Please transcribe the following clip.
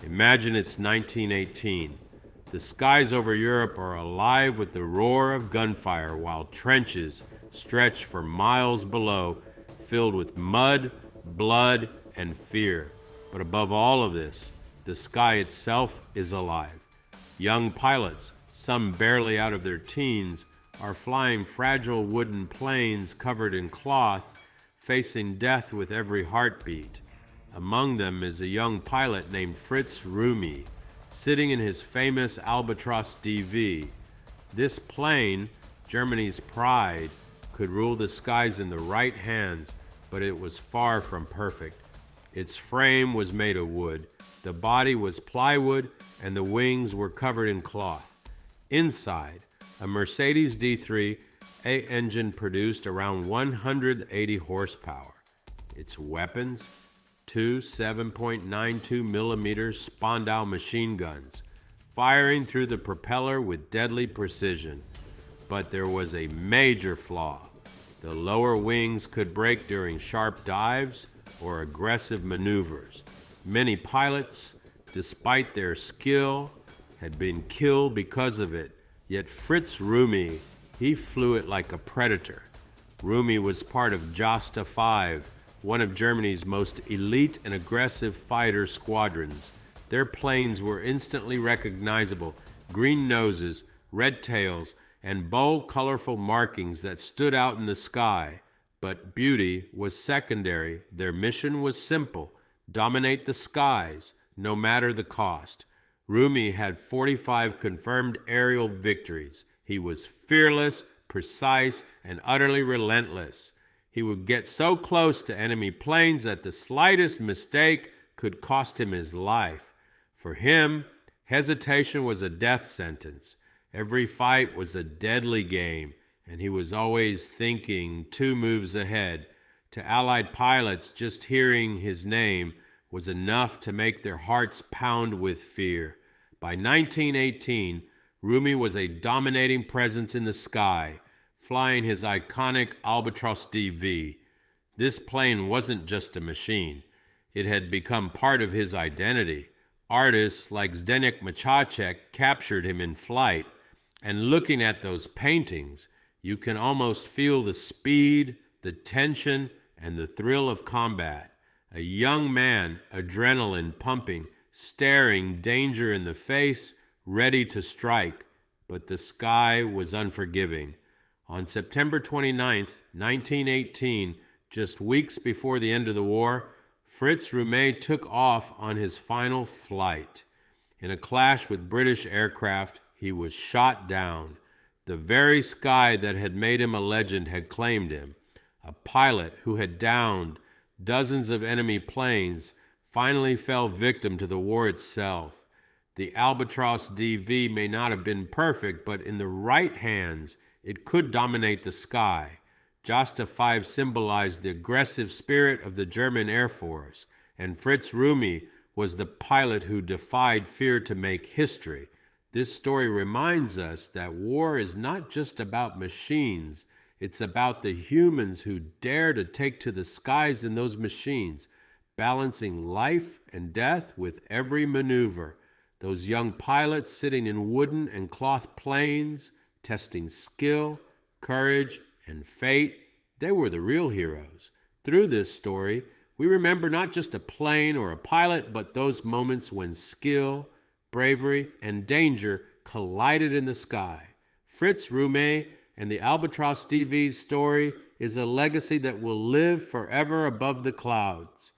Imagine it's 1918. The skies over Europe are alive with the roar of gunfire while trenches stretch for miles below, filled with mud, blood, and fear. But above all of this, the sky itself is alive. Young pilots, some barely out of their teens, are flying fragile wooden planes covered in cloth, facing death with every heartbeat. Among them is a young pilot named Fritz Rumey, sitting in his famous Albatros D.V. This plane, Germany's pride, could rule the skies in the right hands, but it was far from perfect. Its frame was made of wood, the body was plywood, and the wings were covered in cloth. Inside, a Mercedes D3 engine produced around 180 horsepower. Its weapons, two 7.92 millimeter Spandau machine guns, firing through the propeller with deadly precision. But there was a major flaw. The lower wings could break during sharp dives or aggressive maneuvers. Many pilots, despite their skill, had been killed because of it. Yet Fritz Rumey, he flew it like a predator. Rumey was part of Jasta 5, one of Germany's most elite and aggressive fighter squadrons. Their planes were instantly recognizable: green noses, red tails, and bold, colorful markings that stood out in the sky. But beauty was secondary. Their mission was simple: dominate the skies, no matter the cost. Rumey had 45 confirmed aerial victories. He was fearless, precise, and utterly relentless. He would get so close to enemy planes that the slightest mistake could cost him his life. For him, hesitation was a death sentence. Every fight was a deadly game, and he was always thinking 2 moves ahead. To Allied pilots, just hearing his name was enough to make their hearts pound with fear. By 1918, Rumey was a dominating presence in the sky, flying his iconic Albatros D.V. This plane wasn't just a machine. It had become part of his identity. Artists like Zdeněk Machacek captured him in flight, and looking at those paintings, you can almost feel the speed, the tension, and the thrill of combat. A young man, adrenaline pumping, staring danger in the face, ready to strike. But the sky was unforgiving. On September 29, 1918, just weeks before the end of the war, Fritz Rumey took off on his final flight. In a clash with British aircraft, he was shot down. The very sky that had made him a legend had claimed him. A pilot who had downed dozens of enemy planes finally fell victim to the war itself. The Albatros D.V. may not have been perfect, but in the right hands, it could dominate the sky. Jasta 5 symbolized the aggressive spirit of the German Air Force, and Fritz Rumey was the pilot who defied fear to make history. This story reminds us that war is not just about machines. It's about the humans who dare to take to the skies in those machines, balancing life and death with every maneuver. Those young pilots sitting in wooden and cloth planes, testing skill, courage, and fate, they were the real heroes. Through this story, we remember not just a plane or a pilot, but those moments when skill, bravery, and danger collided in the sky. Fritz Rumey and the Albatros D.V.'s story is a legacy that will live forever above the clouds.